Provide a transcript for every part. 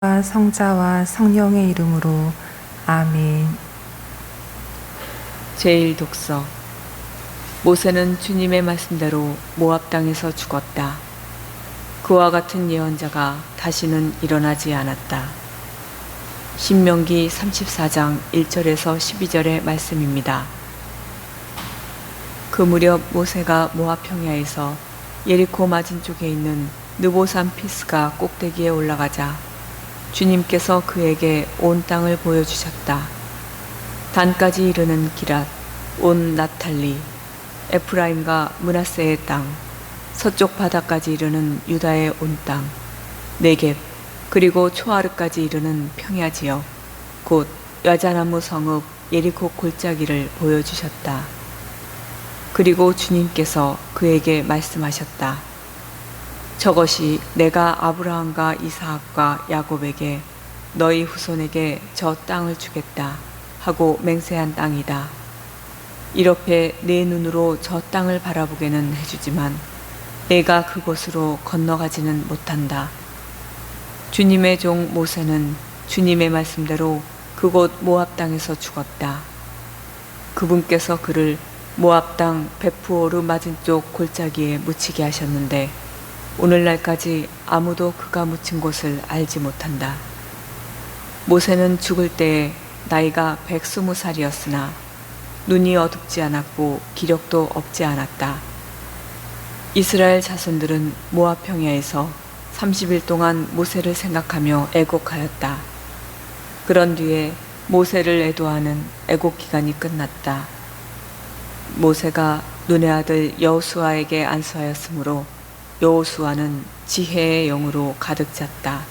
성자와 성령의 이름으로 아멘. 제1독서. 모세는 주님의 말씀대로 모압 땅에서 죽었다. 그와 같은 예언자가 다시는 일어나지 않았다. 신명기 34장 1절에서 12절의 말씀입니다. 그 무렵 모세가 모압 평야에서 예리코 맞은 쪽에 있는 느보산 피스가 꼭대기에 올라가자 주님께서 그에게 온 땅을 보여주셨다. 단까지 이르는 기랏, 온 납탈리, 에프라임과 므낫세의 땅, 서쪽 바다까지 이르는 유다의 온 땅, 네겝, 그리고 초아르까지 이르는 평야 지역, 곧 야자나무 성읍 예리코 골짜기를 보여주셨다. 그리고 주님께서 그에게 말씀하셨다. 저것이 내가 아브라함과 이삭과 야곱에게 너희 후손에게 저 땅을 주겠다 하고 맹세한 땅이다. 이렇게 내 눈으로 저 땅을 바라보게는 해주지만 내가 그곳으로 건너가지는 못한다. 주님의 종 모세는 주님의 말씀대로 그곳 모압 땅에서 죽었다. 그분께서 그를 모압 땅 베프오르 맞은 쪽 골짜기에 묻히게 하셨는데 오늘날까지 아무도 그가 묻힌 곳을 알지 못한다. 모세는 죽을 때에 나이가 120살이었으나 눈이 어둡지 않았고 기력도 없지 않았다. 이스라엘 자손들은 모압 평야에서 30일 동안 모세를 생각하며 애곡하였다. 그런 뒤에 모세를 애도하는 애곡 기간이 끝났다. 모세가 눈의 아들 여호수아에게 안수하였으므로 여호수아는 지혜의 영으로 가득 찼다.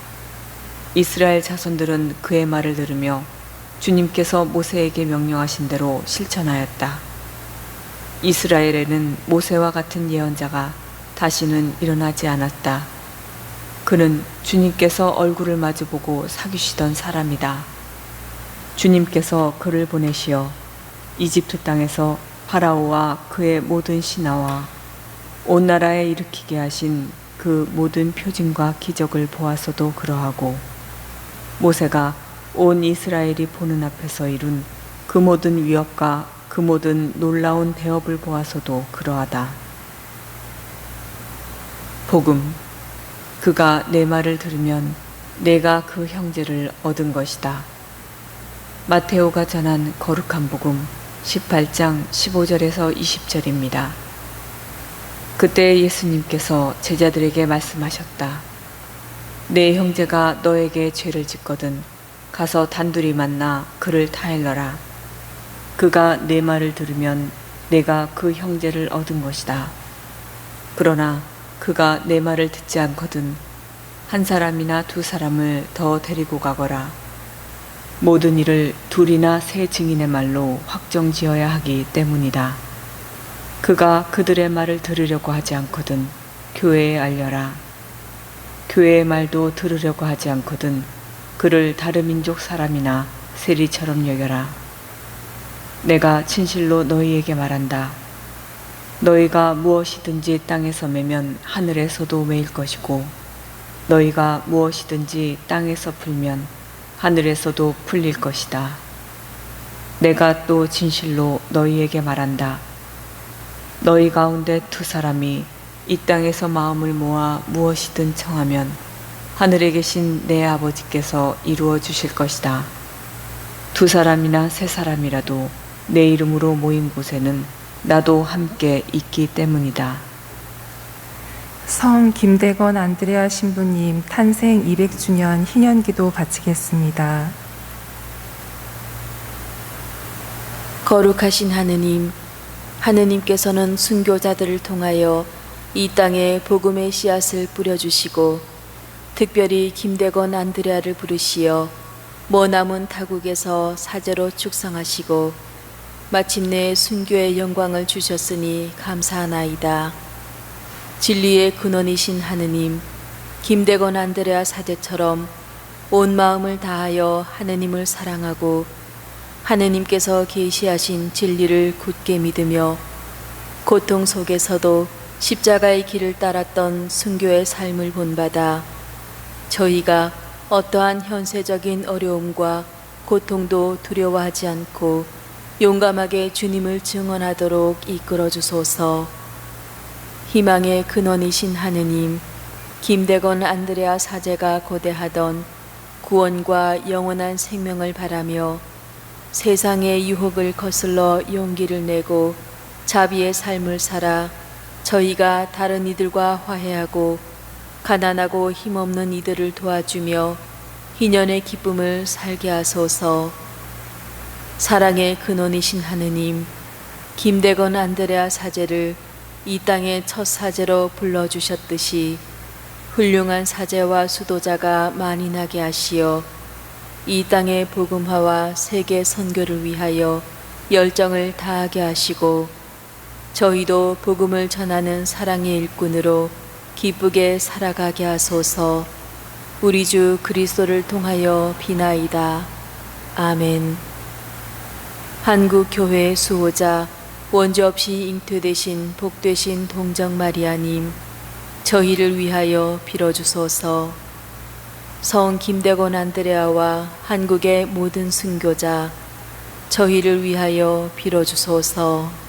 이스라엘 자손들은 그의 말을 들으며 주님께서 모세에게 명령하신 대로 실천하였다. 이스라엘에는 모세와 같은 예언자가 다시는 일어나지 않았다. 그는 주님께서 얼굴을 마주보고 사귀시던 사람이다. 주님께서 그를 보내시어 이집트 땅에서 파라오와 그의 모든 신하와 온 나라에 일으키게 하신 그 모든 표징과 기적을 보아서도 그러하고 모세가 온 이스라엘이 보는 앞에서 이룬 그 모든 위협과 그 모든 놀라운 대업을 보아서도 그러하다. 복음. 그가 내 말을 들으면 내가 그 형제를 얻은 것이다. 마테오가 전한 거룩한 복음 18장 15절에서 20절입니다. 그때 예수님께서 제자들에게 말씀하셨다. 내 형제가 너에게 죄를 짓거든 가서 단둘이 만나 그를 타일러라. 그가 내 말을 들으면 내가 그 형제를 얻은 것이다. 그러나 그가 내 말을 듣지 않거든 한 사람이나 두 사람을 더 데리고 가거라. 모든 일을 둘이나 세 증인의 말로 확정지어야 하기 때문이다. 그가 그들의 말을 들으려고 하지 않거든 교회에 알려라. 교회의 말도 들으려고 하지 않거든 그를 다른 민족 사람이나 세리처럼 여겨라. 내가 진실로 너희에게 말한다. 너희가 무엇이든지 땅에서 매면 하늘에서도 매일 것이고 너희가 무엇이든지 땅에서 풀면 하늘에서도 풀릴 것이다. 내가 또 진실로 너희에게 말한다. 너희 가운데 두 사람이 이 땅에서 마음을 모아 무엇이든 청하면 하늘에 계신 내 아버지께서 이루어 주실 것이다. 두 사람이나 세 사람이라도 내 이름으로 모인 곳에는 나도 함께 있기 때문이다. 성 김대건 안드레아 신부님 탄생 200주년 희년기도 바치겠습니다. 거룩하신 하느님, 하느님께서는 순교자들을 통하여 이 땅에 복음의 씨앗을 뿌려주시고 특별히 김대건 안드레아를 부르시어 머나먼 타국에서 사제로 축성하시고 마침내 순교의 영광을 주셨으니 감사하나이다. 진리의 근원이신 하느님, 김대건 안드레아 사제처럼 온 마음을 다하여 하느님을 사랑하고 하느님께서 계시하신 진리를 굳게 믿으며 고통 속에서도 십자가의 길을 따랐던 순교의 삶을 본받아 저희가 어떠한 현세적인 어려움과 고통도 두려워하지 않고 용감하게 주님을 증언하도록 이끌어 주소서. 희망의 근원이신 하느님, 김대건 안드레아 사제가 고대하던 구원과 영원한 생명을 바라며 세상의 유혹을 거슬러 용기를 내고 자비의 삶을 살아 저희가 다른 이들과 화해하고 가난하고 힘없는 이들을 도와주며 희년의 기쁨을 살게 하소서. 사랑의 근원이신 하느님, 김대건 안드레아 사제를 이 땅의 첫 사제로 불러주셨듯이 훌륭한 사제와 수도자가 많이 나게 하시어 이 땅의 복음화와 세계 선교를 위하여 열정을 다하게 하시고 저희도 복음을 전하는 사랑의 일꾼으로 기쁘게 살아가게 하소서. 우리 주 그리스도를 통하여 비나이다. 아멘. 한국 교회의 수호자 원죄 없이 잉태되신 복되신 동정 마리아님, 저희를 위하여 빌어주소서. 성 김대건 안드레아와 한국의 모든 순교자, 저희를 위하여 빌어주소서.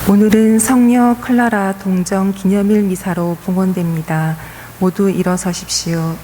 오늘은 성녀 클라라 동정 기념일 미사로 봉헌됩니다. 모두 일어서십시오.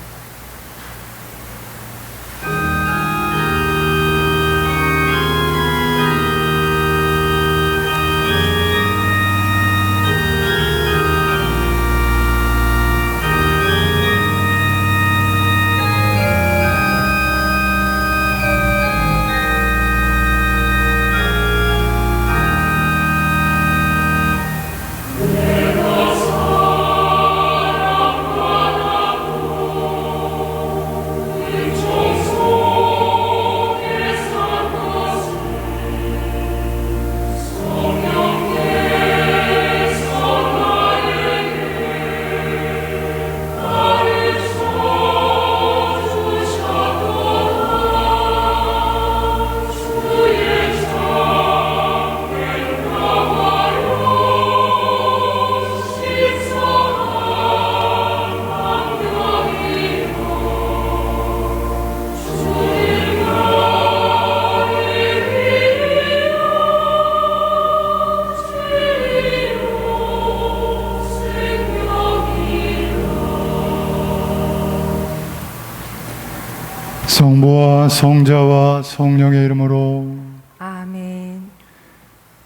성부와 성자와 성령의 이름으로 아멘.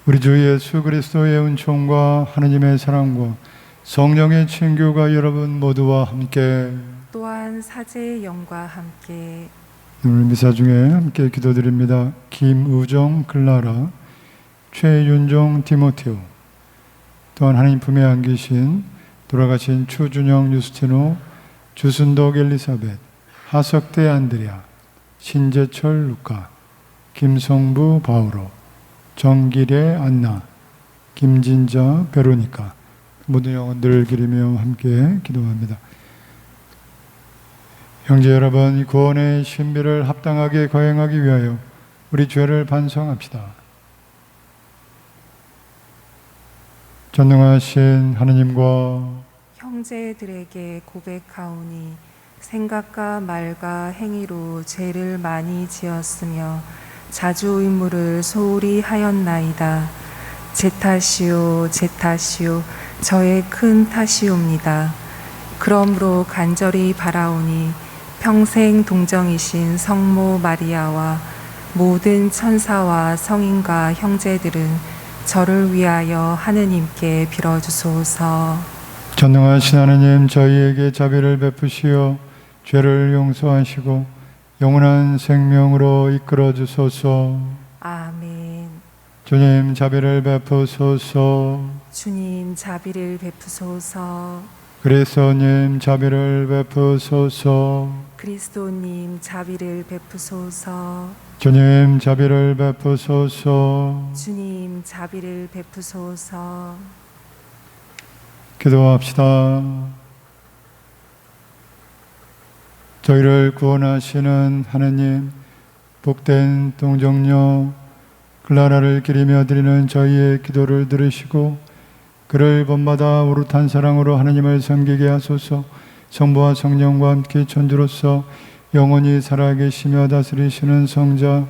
우리 주 예수 그리스도의 은총과 하느님의 사랑과 성령의 친교가 여러분 모두와 함께 또한 사제의 영과 함께 오늘 미사 중에 함께 기도드립니다. 김우정 클라라, 최윤종 디모테오, 또한 하나님 품에 안기신 돌아가신 추준영 유스티노, 주순덕 엘리사벳, 하석대 안드레아, 신재철 루카, 김성부 바오로, 정기래 안나, 김진자 베로니카, 모든 영혼들을 기리며 함께 기도합니다. 형제 여러분, 이 구원의 신비를 합당하게 거행하기 위하여 우리 죄를 반성합시다. 전능하신 하느님과 형제들에게 고백하오니 생각과 말과 행위로 죄를 많이 지었으며 자주 의무를 소홀히 하였나이다. 제 탓이요 제 탓이요 저의 큰 탓이옵니다. 그러므로 간절히 바라오니 평생 동정이신 성모 마리아와 모든 천사와 성인과 형제들은 저를 위하여 하느님께 빌어주소서. 전능하신 하느님, 저희에게 자비를 베푸시어 죄를 용서하시고 영원한 생명으로 이끌어 주소서. 아멘. 주님, 자비를 베푸소서. 주님, 자비를 베푸소서. 그리스도님 자비를 베푸소서. 그리스도님 자비를 베푸소서. 주님 자비를 베푸소서. 주님 자비를 베푸소서. 기도합시다. 저희를 구원하시는 하느님, 복된 동정녀 클라라를 기리며 드리는 저희의 기도를 들으시고 그를 본받아 오롯한 사랑으로 하느님을 섬기게 하소서. 성부와 성령과 함께 천주로서 영원히 살아계시며 다스리시는 성자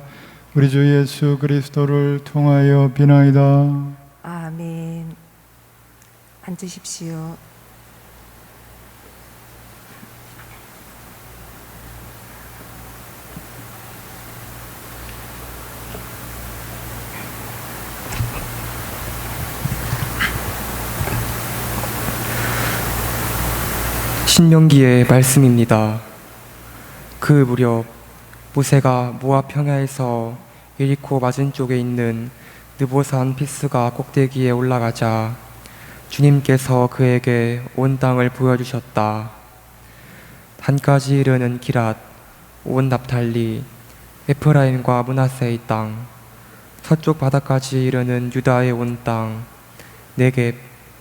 우리 주 예수 그리스도를 통하여 비나이다. 아멘. 앉으십시오. 신명기의 말씀입니다. 그 무렵 모세가 모압 평야에서 예리코 맞은쪽에 있는 느보산 피스가 꼭대기에 올라가자 주님께서 그에게 온 땅을 보여주셨다. 단까지 이르는 기랏, 온 납탈리, 에프라임과 므낫세의 땅, 서쪽 바다까지 이르는 유다의 온 땅, 네겝,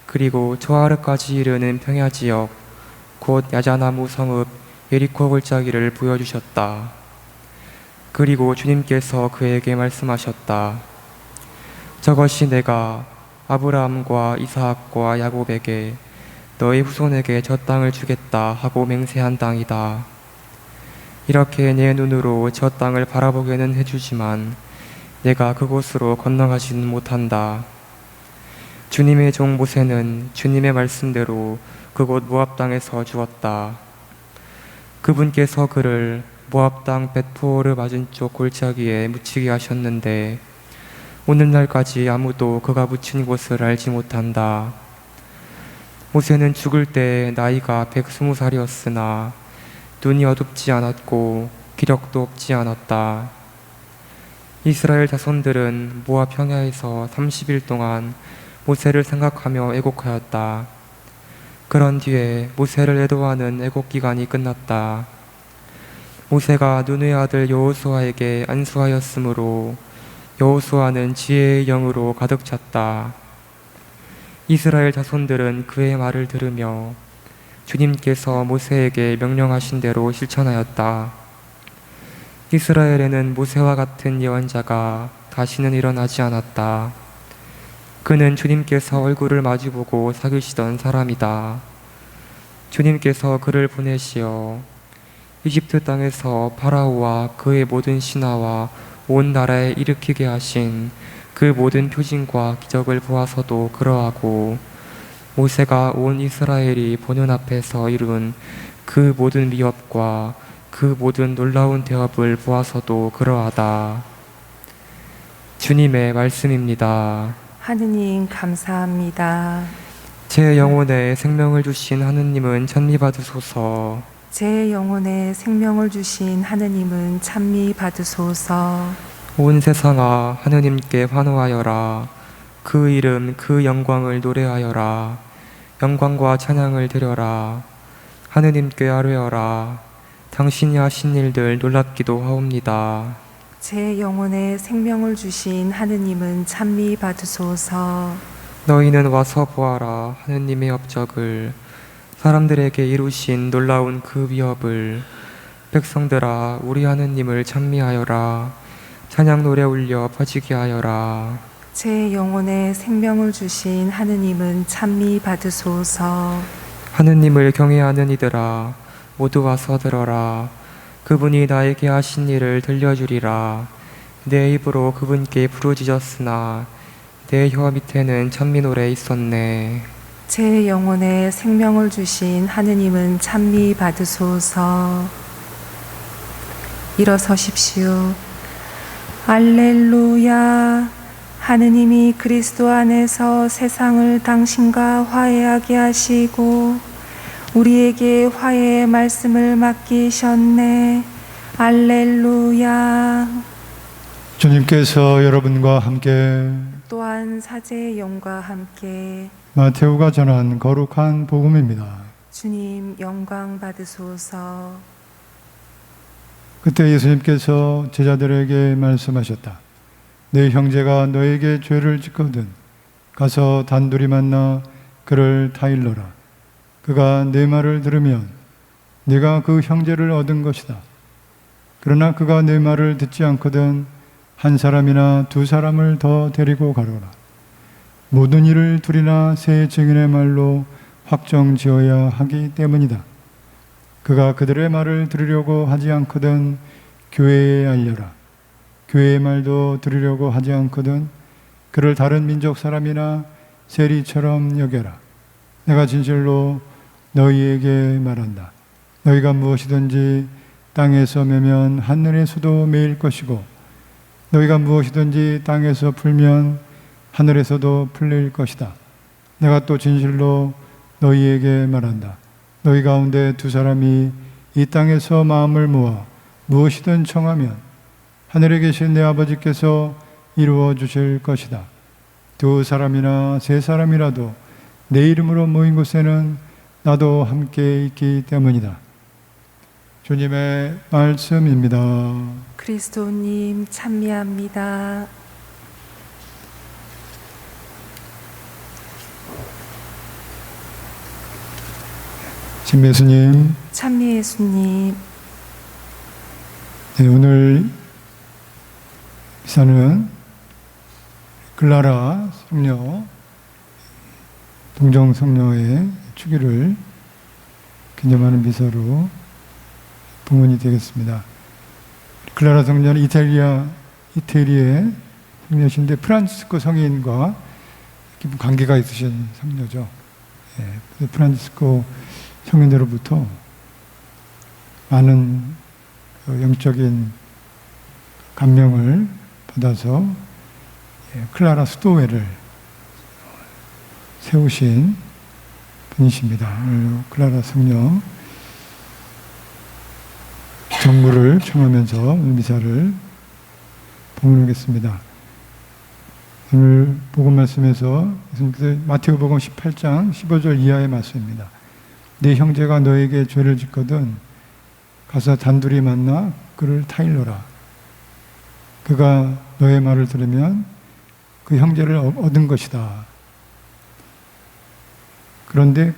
그리고 저 아래까지 이르는 평야 지역, 곧 야자나무 성읍 예리코 골짜기를 보여주셨다. 그리고 주님께서 그에게 말씀하셨다. 저것이 내가 아브라함과 이삭과 야곱에게 너희 후손에게 저 땅을 주겠다 하고 맹세한 땅이다. 이렇게 내 눈으로 저 땅을 바라보게는 해주지만 내가 그곳으로 건너가지는 못한다. 주님의 종 모세는 주님의 말씀대로 그곳 모압 땅에서 죽었다. 그분께서 그를 모압 땅 벳포르 맞은쪽 골짜기에 묻히게 하셨는데 오늘날까지 아무도 그가 묻힌 곳을 알지 못한다. 모세는 죽을 때 나이가 120살이었으나 눈이 어둡지 않았고 기력도 없지 않았다. 이스라엘 자손들은 모압 평야에서 30일 동안 모세를 생각하며 애곡하였다. 그런 뒤에 모세를 애도하는 애곡 기간이 끝났다. 모세가 눈의 아들 여호수아에게 안수하였으므로 여호수아는 지혜의 영으로 가득 찼다. 이스라엘 자손들은 그의 말을 들으며 주님께서 모세에게 명령하신 대로 실천하였다. 이스라엘에는 모세와 같은 예언자가 다시는 일어나지 않았다. 그는 주님께서 얼굴을 마주보고 사귀시던 사람이다. 주님께서 그를 보내시어 이집트 땅에서 파라오와 그의 모든 신하와 온 나라에 일으키게 하신 그 모든 표징과 기적을 보아서도 그러하고 모세가 온 이스라엘이 보는 앞에서 이룬 그 모든 위협과 그 모든 놀라운 대업을 보아서도 그러하다. 주님의 말씀입니다. 하느님 감사합니다. 제 영혼에 생명을 주신 하느님은 찬미받으소서. 제 영혼에 생명을 주신 하느님은 찬미 받으소서. 온 세상아 하느님께 환호하여라. 그 이름 그 영광을 노래하여라. 영광과 찬양을 드려라. 하느님께 아뢰어라. 당신이 하신 일들 놀랍기도 하옵니다. 제 영혼에 생명을 주신 하느님은 찬미 받으소서. 너희는 와서 보아라. 하느님의 업적을, 사람들에게 이루신 놀라운 그 위협을. 백성들아 우리 하느님을 찬미하여라. 찬양 노래 울려 퍼지게 하여라. 제 영혼에 생명을 주신 하느님은 찬미 받으소서. 하느님을 경외하는 이들아 모두 와서 들어라. 그분이 나에게 하신 일을 들려주리라. 내 입으로 그분께 부르짖었으나 내 혀 밑에는 찬미 노래 있었네. 제 영혼에 생명을 주신 하느님은 찬미 받으소서. 일어서십시오. 알렐루야. 하느님이 그리스도 안에서 세상을 당신과 화해하게 하시고 우리에게 화해의 말씀을 맡기셨네. 알렐루야. 주님께서 여러분과 함께 또한 사제의 영과 함께 마테오가 전한 거룩한 복음입니다. 주님 영광 받으소서. 그때 예수님께서 제자들에게 말씀하셨다. 내 형제가 너에게 죄를 짓거든 가서 단둘이 만나 그를 타일러라. 그가 내 말을 들으면 네가 그 형제를 얻은 것이다. 그러나 그가 내 말을 듣지 않거든 한 사람이나 두 사람을 더 데리고 가려라. 모든 일을 둘이나 세 증인의 말로 확정지어야 하기 때문이다. 그가 그들의 말을 들으려고 하지 않거든 교회에 알려라. 교회의 말도 들으려고 하지 않거든 그를 다른 민족 사람이나 세리처럼 여겨라. 내가 진실로 너희에게 말한다. 너희가 무엇이든지 땅에서 매면 하늘에서도 매일 것이고 너희가 무엇이든지 땅에서 풀면 하늘에서도 풀릴 것이다. 내가 또 진실로 너희에게 말한다. 너희 가운데 두 사람이 이 땅에서 마음을 모아 무엇이든 청하면 하늘에 계신 내 아버지께서 이루어 주실 것이다. 두 사람이나 세 사람이라도 내 이름으로 모인 곳에는 나도 함께 있기 때문이다. 주님의 말씀입니다. 그리스도님 찬미합니다. 진 예수님, 찬미 예수님. 네, 오늘 미사는 글라라 성녀, 동정 성녀의 축일을 기념하는 미사로 봉헌이 되겠습니다. 글라라 성녀는 이태리의 성녀신데 프란치스코 성인과 깊은 관계가 있으신 성녀죠. 예, 프란치스코 성인으로부터 많은 영적인 감명을 받아서 클라라 수도회를 세우신 분이십니다. 오늘 클라라 성녀 정물을 청하면서 오늘 미사를 봉헌하겠습니다. 오늘 복음 말씀에서 마태복음 18장 15절 이하의 말씀입니다. 네 형제가 너에게 죄를 짓거든 가서 단둘이 만나 그를 타일러라. 그가 너의 말을 들으면 그 형제를 얻은 것이다. 그런데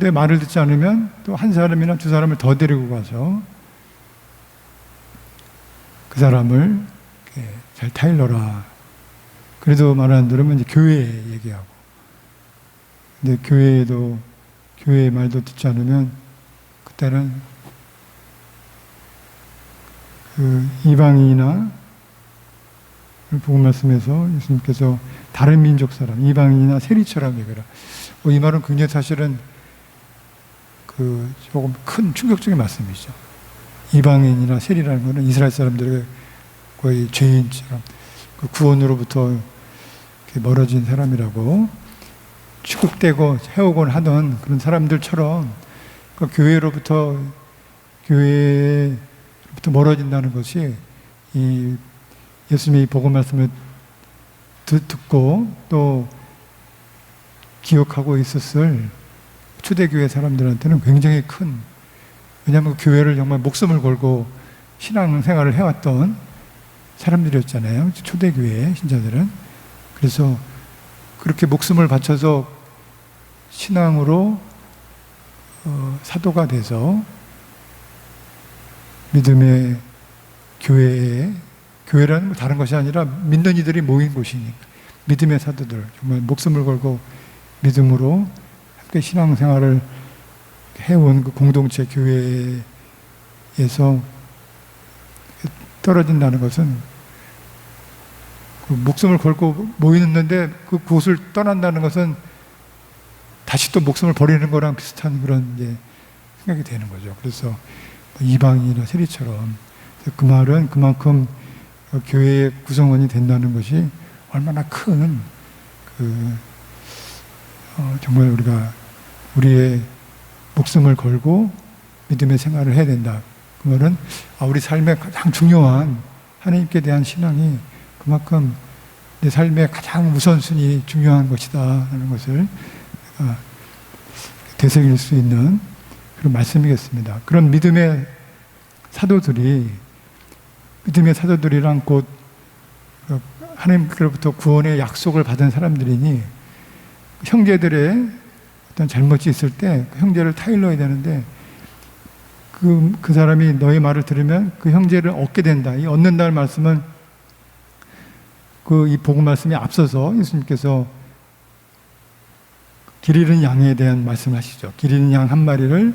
말을 듣지 않으면 또 한 사람이나 두 사람을 더 데리고 가서 그 사람을 잘 타일러라. 그래도 말 안 들으면 이제 교회에 얘기하고, 근데 교회의 말도 듣지 않으면 그때는 그 이방인이나 복음 말씀에서 예수님께서 다른 민족 사람, 이방인이나 세리처럼 얘기해라. 이 말은 굉장히 사실은 조금 큰 충격적인 말씀이죠. 이방인이나 세리라는 것은 이스라엘 사람들의 거의 죄인처럼 그 구원으로부터 멀어진 사람이라고 취급되고 해오곤 하던 그런 사람들처럼 그 교회로부터 멀어진다는 것이 이 예수님의 복음 말씀을 듣고 또 기억하고 있었을 초대교회 사람들한테는 굉장히 큰, 왜냐하면 그 교회를 정말 목숨을 걸고 신앙생활을 해왔던 사람들이었잖아요. 초대교회 신자들은. 그래서 그렇게 목숨을 바쳐서 신앙으로 사도가 돼서 믿음의 교회라는 건 다른 것이 아니라 믿는 이들이 모인 곳이니까 믿음의 사도들, 정말 목숨을 걸고 믿음으로 함께 신앙생활을 해온 그 공동체 교회에서 떨어진다는 것은 그 목숨을 걸고 모이는데 그 곳을 떠난다는 것은 다시 또 목숨을 버리는 거랑 비슷한 그런 생각이 되는 거죠. 그래서 이방인이나 세리처럼 그 말은 그만큼 교회의 구성원이 된다는 것이 얼마나 큰 정말 우리의 목숨을 걸고 믿음의 생활을 해야 된다. 그 말은 우리 삶의 가장 중요한 하나님께 대한 신앙이 그만큼 내 삶의 가장 우선순위 중요한 것이다 하는 것을 되새길 수 있는 그런 말씀이겠습니다. 그런 믿음의 사도들이란 곧 하나님께로부터 구원의 약속을 받은 사람들이니 형제들의 어떤 잘못이 있을 때 그 형제를 타일러야 되는데 그 사람이 너의 말을 들으면 그 형제를 얻게 된다. 이 얻는다는 말씀은 이 복음 말씀에 앞서서 예수님께서 길 잃은 양에 대한 말씀을 하시죠. 길 잃은 양 한 마리를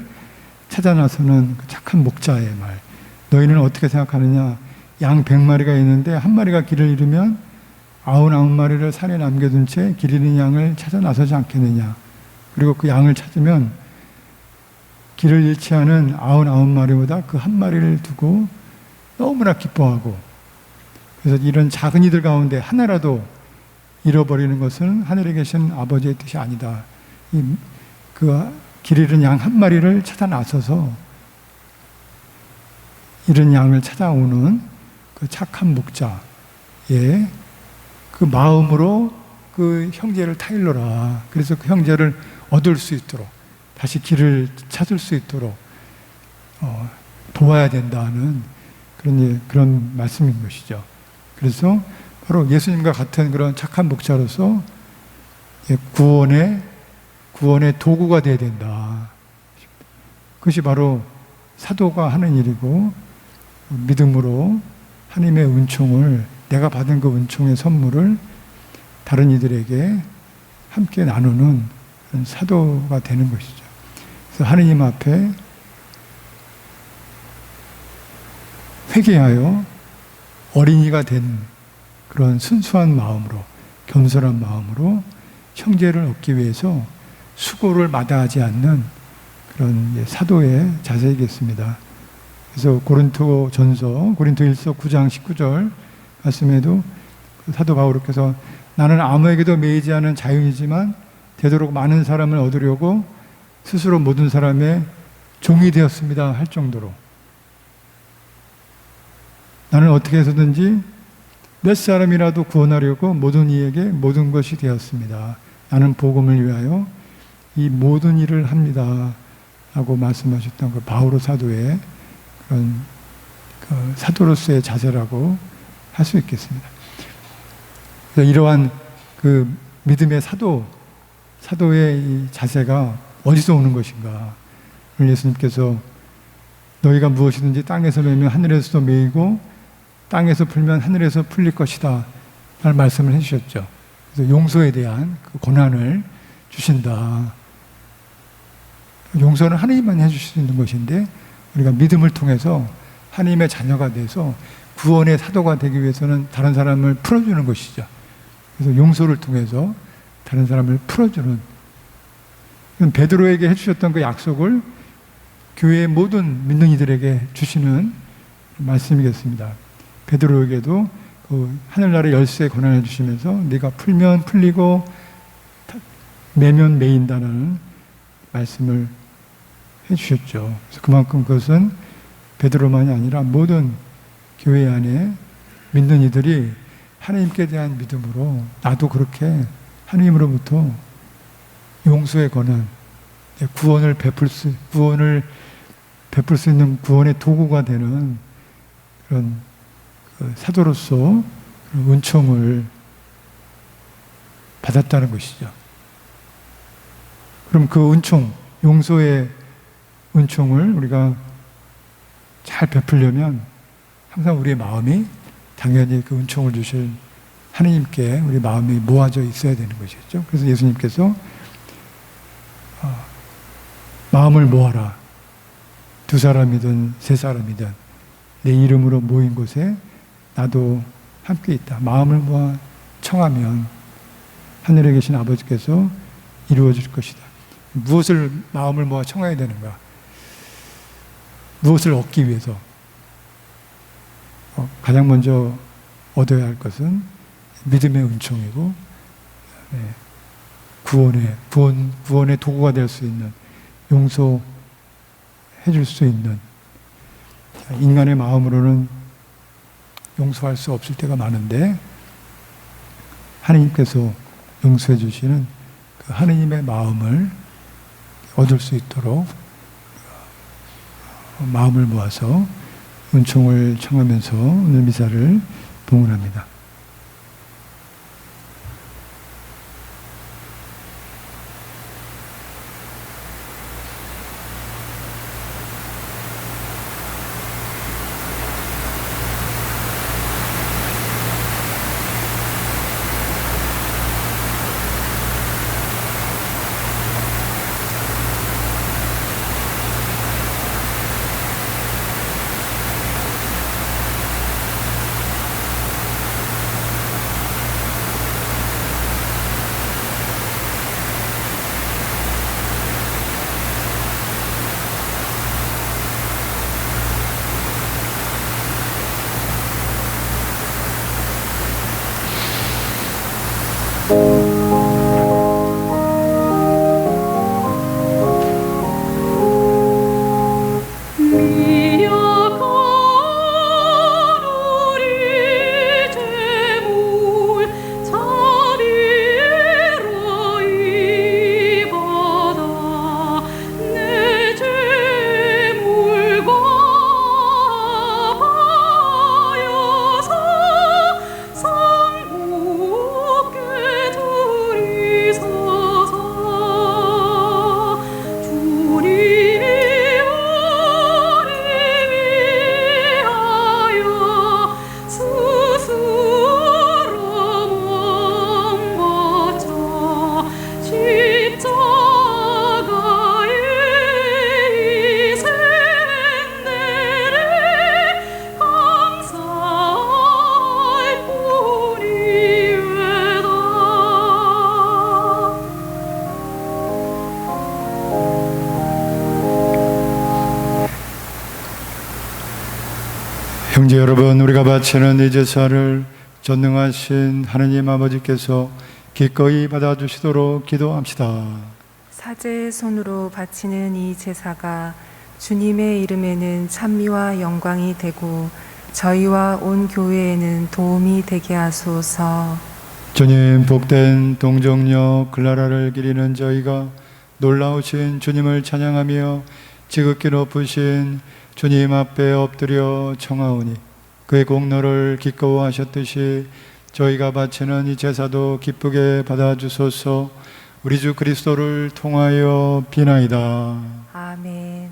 찾아 나서는 그 착한 목자의 말. 너희는 어떻게 생각하느냐? 양 100마리가 있는데 한 마리가 길을 잃으면 99마리를 산에 남겨둔 채 길 잃은 양을 찾아 나서지 않겠느냐? 그리고 그 양을 찾으면 길을 잃지 않은 99마리보다 그 한 마리를 두고 너무나 기뻐하고, 그래서 이런 작은 이들 가운데 하나라도 잃어버리는 것은 하늘에 계신 아버지의 뜻이 아니다. 그 길 잃은 양 한 마리를 찾아 나서서 잃은 양을 찾아오는 그 착한 목자의 그 마음으로 그 형제를 타일러라. 그래서 그 형제를 얻을 수 있도록, 다시 길을 찾을 수 있도록 도와야 된다는 그런 말씀인 것이죠. 그래서 바로 예수님과 같은 그런 착한 목자로서 구원의 도구가 되어야 된다. 그것이 바로 사도가 하는 일이고, 믿음으로 하나님의 은총을, 내가 받은 그 은총의 선물을 다른 이들에게 함께 나누는 그런 사도가 되는 것이죠. 그래서 하느님 앞에 회개하여 어린이가 된 그런 순수한 마음으로, 겸손한 마음으로 형제를 얻기 위해서 수고를 마다하지 않는 그런 사도의 자세이겠습니다. 그래서 고린토 1서 9장 19절 말씀에도 사도 바울께서 나는 아무에게도 매이지 않은 자유이지만 되도록 많은 사람을 얻으려고 스스로 모든 사람의 종이 되었습니다 할 정도로, 나는 어떻게 해서든지 몇 사람이라도 구원하려고 모든 이에게 모든 것이 되었습니다. 나는 복음을 위하여 이 모든 일을 합니다 라고 말씀하셨던 그 바오로 사도의 그런 그 사도로서의 자세라고 할 수 있겠습니다. 그래서 이러한 그 믿음의 사도의 이 자세가 어디서 오는 것인가? 예수님께서 너희가 무엇이든지 땅에서 매면 하늘에서도 매이고 땅에서 풀면 하늘에서 풀릴 것이다 라는 말씀을 해주셨죠. 그래서 용서에 대한 그 권한을 주신다. 용서는 하나님만 해주실 수 있는 것인데, 우리가 믿음을 통해서 하나님의 자녀가 돼서 구원의 사도가 되기 위해서는 다른 사람을 풀어주는 것이죠. 그래서 용서를 통해서 다른 사람을 풀어주는, 베드로에게 해주셨던 그 약속을 교회의 모든 믿는 이들에게 주시는 말씀이겠습니다. 베드로에게도 그 하늘나라의 열쇠의 권한을 주시면서 네가 풀면 풀리고 매면 매인다는 말씀을 해주셨죠. 그래서 그만큼 그것은 베드로만이 아니라 모든 교회 안에 믿는 이들이 하나님께 대한 믿음으로 나도 그렇게 하나님으로부터 용서의 권한, 구원을 베풀 수 있는 구원의 도구가 되는 그런 그 사도로서 은총을 받았다는 것이죠. 그럼 그 은총, 용서의 은총을 우리가 잘 베풀려면 항상 우리의 마음이 당연히 그 은총을 주실 하나님께 우리 마음이 모아져 있어야 되는 것이죠. 그래서 예수님께서 마음을 모아라. 2사람이든 3사람이든 내 이름으로 모인 곳에 나도 함께 있다. 마음을 모아 청하면 하늘에 계신 아버지께서 이루어질 것이다. 무엇을 마음을 모아 청해야 되는가? 무엇을 얻기 위해서? 가장 먼저 얻어야 할 것은 믿음의 은총이고, 구원의 도구가 될 수 있는, 용서해 줄 수 있는, 인간의 마음으로는 용서할 수 없을 때가 많은데 하나님께서 용서해 주시는 그 하나님의 마음을 얻을 수 있도록 마음을 모아서 은총을 청하면서 오늘 미사를 봉헌합니다. 형제 여러분, 우리가 바치는 이 제사를 전능하신 하느님 아버지께서 기꺼이 받아주시도록 기도합시다. 사제의 손으로 바치는 이 제사가 주님의 이름에는 찬미와 영광이 되고 저희와 온 교회에는 도움이 되게 하소서. 주님, 복된 동정녀 글라라를 기리는 저희가 놀라우신 주님을 찬양하며 지극히 높으신 주님 앞에 엎드려 청하오니 그의 공로를 기꺼워하셨듯이 저희가 바치는 이 제사도 기쁘게 받아주소서. 우리 주 그리스도를 통하여 비나이다. 아멘.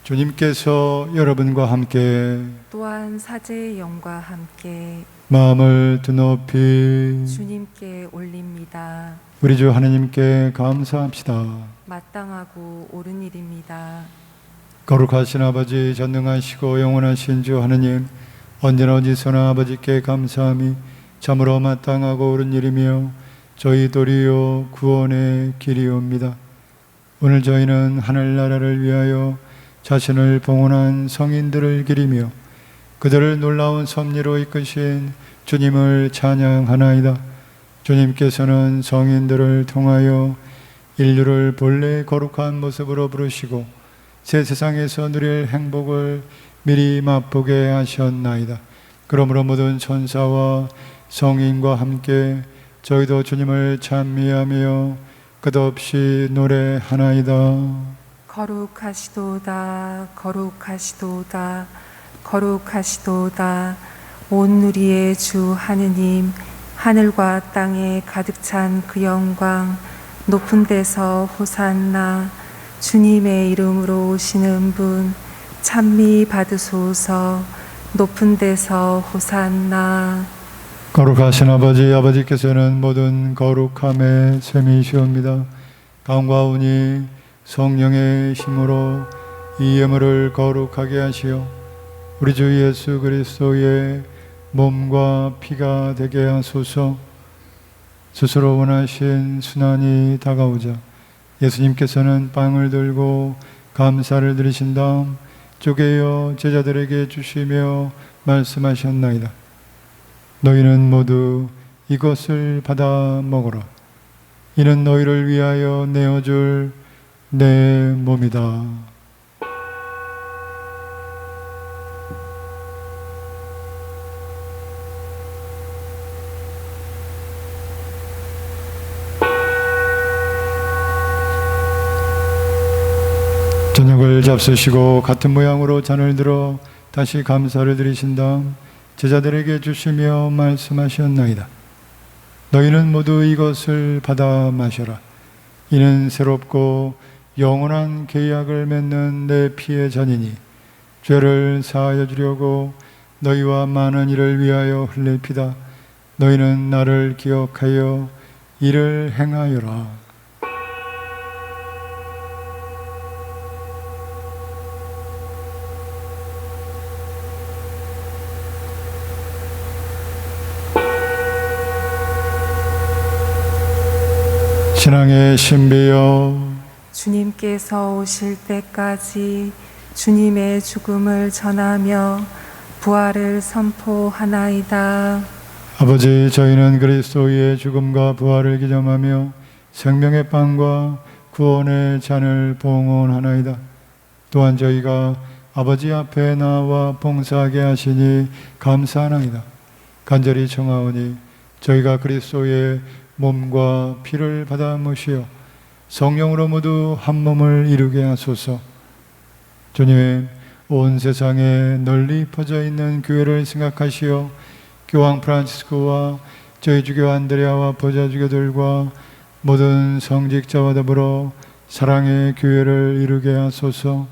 주님께서 여러분과 함께 또한 사제의 영과 함께 마음을 드높이 주님께 올립니다. 우리 주 하나님께 감사합시다. 마땅하고 옳은 일입니다. 거룩하신 아버지, 전능하시고 영원하신 주 하느님, 언제나 어디서나 아버지께 감사함이 참으로 마땅하고 옳은 일이며 저희 도리요 구원의 길이옵니다. 오늘 저희는 하늘나라를 위하여 자신을 봉헌한 성인들을 기리며 그들을 놀라운 섭리로 이끄신 주님을 찬양하나이다. 주님께서는 성인들을 통하여 인류를 본래 거룩한 모습으로 부르시고 새 세상에서 누릴 행복을 미리 맛보게 하셨나이다. 그러므로 모든 천사와 성인과 함께 저희도 주님을 찬미하며 끝없이 노래하나이다. 거룩하시도다, 거룩하시도다, 거룩하시도다. 온 누리의 주 하느님, 하늘과 땅에 가득 찬 그 영광, 높은 데서 호산나. 주님의 이름으로 오시는 분 찬미 받으소서. 높은 데서 호산나. 거룩하신 아버지, 아버지께서는 모든 거룩함의 셈이시옵니다. 강과오니 성령의 힘으로 이 예물을 거룩하게 하시어 우리 주 예수 그리스도의 몸과 피가 되게 하소서. 스스로 원하신 순환이 다가오자 예수님께서는 빵을 들고 감사를 드리신 다음 쪼개어 제자들에게 주시며 말씀하셨나이다. 너희는 모두 이것을 받아 먹어라. 이는 너희를 위하여 내어줄 내 몸이다. 저녁을 잡수시고 같은 모양으로 잔을 들어 다시 감사를 드리신 다음 제자들에게 주시며 말씀하셨나이다. 너희는 모두 이것을 받아 마셔라. 이는 새롭고 영원한 계약을 맺는 내 피의 잔이니 죄를 사하여 주려고 너희와 많은 이를 위하여 흘릴 피다. 너희는 나를 기억하여 이를 행하여라. 신앙의 신비여, 주님께서 오실 때까지 주님의 죽음을 전하며 부활을 선포하나이다. 아버지, 저희는 그리스도의 죽음과 부활을 기념하며 생명의 빵과 구원의 잔을 봉헌하나이다. 또한 저희가 아버지 앞에 나와 봉사하게 하시니 감사하나이다. 간절히 청하오니 저희가 그리스도의 몸과 피를 받아 모시어 성령으로 모두 한 몸을 이루게 하소서. 주님, 온 세상에 널리 퍼져 있는 교회를 생각하시어 교황 프란치스코와 저희 주교 안드레아와 보좌주교들과 모든 성직자와 더불어 사랑의 교회를 이루게 하소서.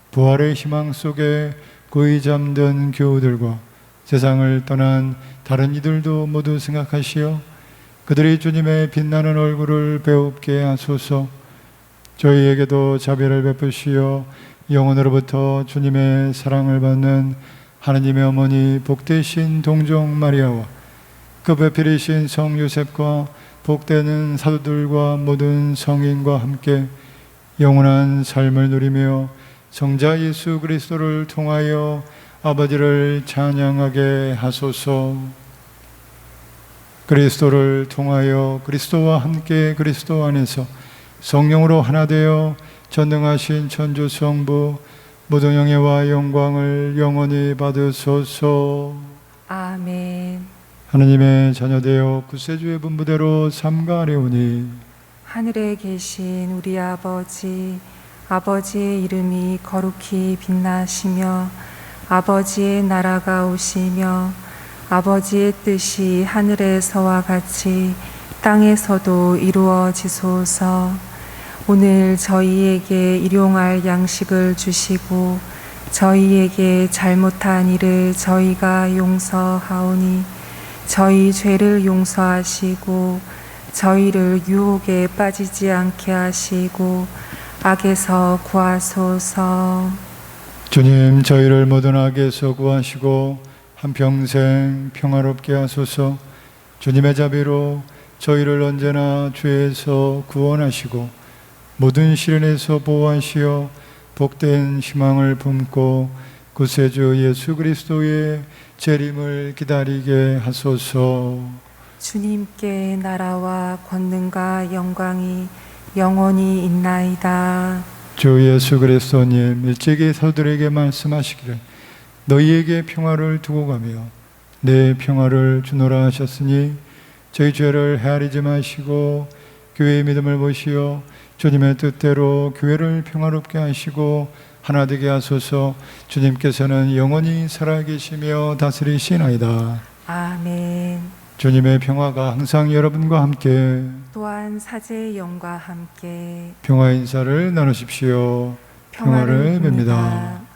부활의 희망 속에 고이 잠든 교우들과 세상을 떠난 다른 이들도 모두 생각하시어 그들이 주님의 빛나는 얼굴을 배웁게 하소서. 저희에게도 자비를 베푸시어 영원으로부터 주님의 사랑을 받는 하느님의 어머니 복되신 동정 마리아와 그 배필이신 성 요셉과 복되는 사도들과 모든 성인과 함께 영원한 삶을 누리며 성자 예수 그리스도를 통하여 아버지를 찬양하게 하소서. 그리스도를 통하여 그리스도와 함께 그리스도 안에서 성령으로 하나 되어 전능하신 천주 성부 모든 영예와 영광을 영원히 받으소서. 아멘. 하느님의 자녀되어 구세주의 분부대로 삼가하려오니 하늘에 계신 우리 아버지, 아버지의 이름이 거룩히 빛나시며 아버지의 나라가 오시며 아버지의 뜻이 하늘에서와 같이 땅에서도 이루어지소서. 오늘 저희에게 일용할 양식을 주시고 저희에게 잘못한 일을 저희가 용서하오니 저희 죄를 용서하시고 저희를 유혹에 빠지지 않게 하시고 악에서 구하소서. 주님, 저희를 모든 악에서 구하시고 한평생 평화롭게 하소서. 주님의 자비로 저희를 언제나 죄에서 구원하시고 모든 시련에서 보호하시어 복된 희망을 품고 구세주 예수 그리스도의 재림을 기다리게 하소서. 주님께 나라와 권능과 영광이 영원히 있나이다. 주 예수 그리스도님, 일찍이 사도들에게 말씀하시기를 너희에게 평화를 두고 가며 내 평화를 주노라 하셨으니 저희 죄를 헤아리지 마시고 교회의 믿음을 보시어 주님의 뜻대로 교회를 평화롭게 하시고 하나 되게 하소서. 주님께서는 영원히 살아계시며 다스리시나이다. 아멘. 주님의 평화가 항상 여러분과 함께 또한 사제의 영과 함께 평화 인사를 나누십시오. 평화를 빕니다.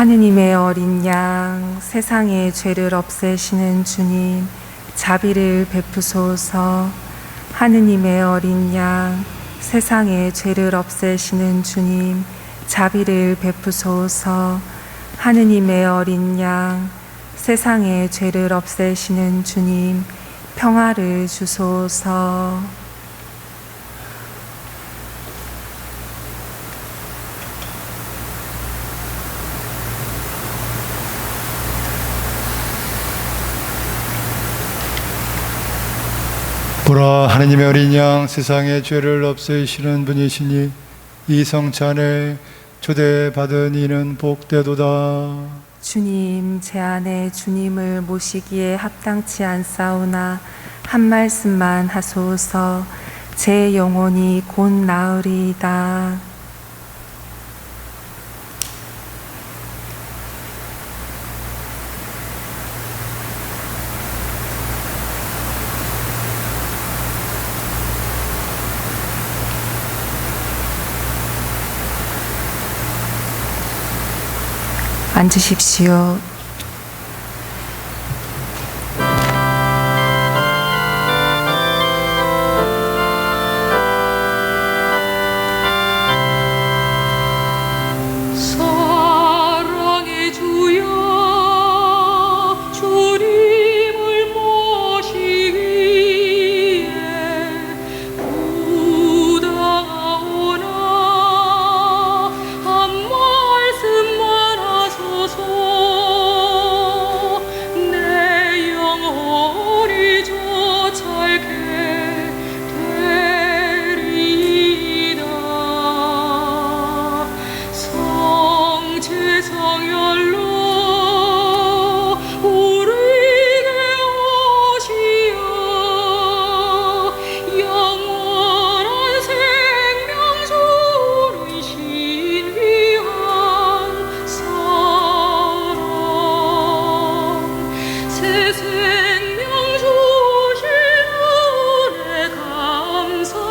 하느님의 어린 양, 세상의 죄를 없애시는 주님, 자비를 베푸소서. 하느님의 어린 양, 세상의 죄를 없애시는 주님, 자비를 베푸소서. 하느님의 어린 양, 세상의 죄를 없애시는 주님, 평화를 주소서. 보라, 하느님의 어린 양, 세상의 죄를 없애시는 분이시니 이 성찬에 초대받은 이는 복되도다. 주님, 제 안에 주님을 모시기에 합당치 않사오나 한 말씀만 하소서. 제 영혼이 곧 나으리이다. 앉으십시오. 사랑의 주여 주님을 모시기에 부당하오나 한 말씀만 하소서. 내 영혼이 조찰게 되리이다. 성체성열로 우리에게 오시어 영원한 생명 주신 귀한 사랑, 새 생명 주신 은혜 감사하리라.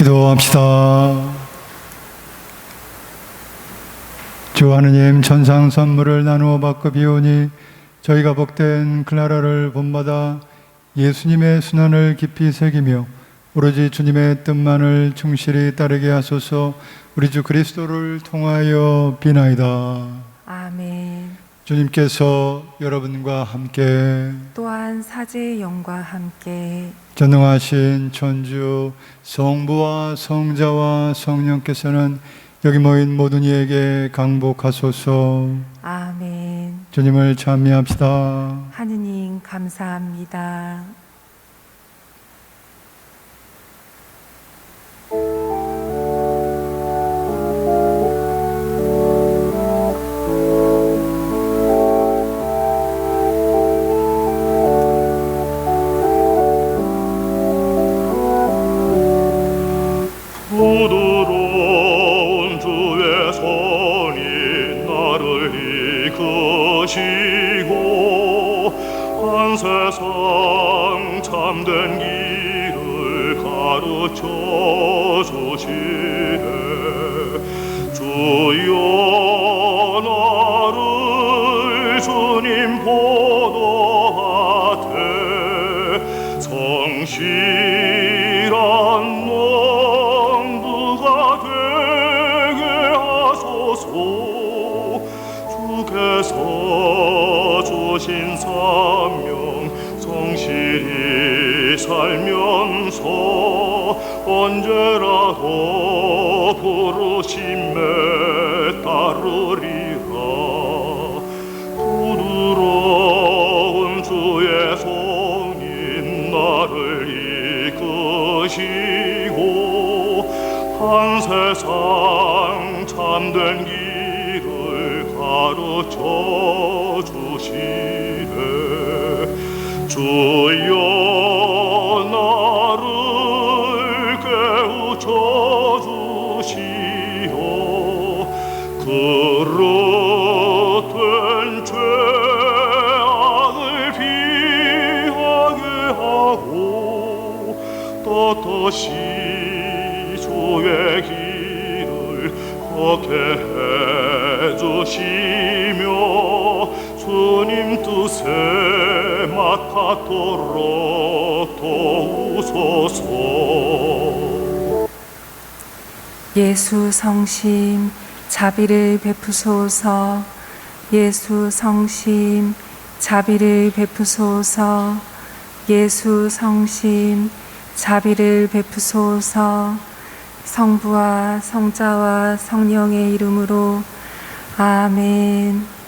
기도합시다. 주 하느님, 천상 선물을 나누어 받고 비오니 저희가 복된 클라라를 본받아 예수님의 순환을 깊이 새기며 오로지 주님의 뜻만을 충실히 따르게 하소서. 우리 주 그리스도를 통하여 비나이다. 아멘. 주님께서 여러분과 함께 또한 사제의 영과 함께 전능하신 천주 성부와 성자와 성령께서는 여기 모인 모든 이에게 강복하소서. 아멘. 주님을 찬미합시다. 하느님 감사합니다. 부드러운 주의 손이 나를 이끄시고 한 세상 참된 길을 가르쳐 주시네. 주여 나를 주님 보도하되 성실한 주께서 주신 사명 성실히 살면서 언제라도 부르심에 따르리라. 부드러운 주의 손이 나를 이끄시고 한 세상 참된 길을 가르쳐 주시네. 주여 나를 깨우쳐 주시오. 그릇된 죄악을 피하게 하고 떳떳이 주의 길을 걷게 해주시며 주님 뜻에 맡아도록 도우소서. 예수 성심 자비를 베푸소서. 예수 성심 자비를 베푸소서. 예수 성심 자비를 베푸소서. 성부와 성자와 성령의 이름으로 아멘.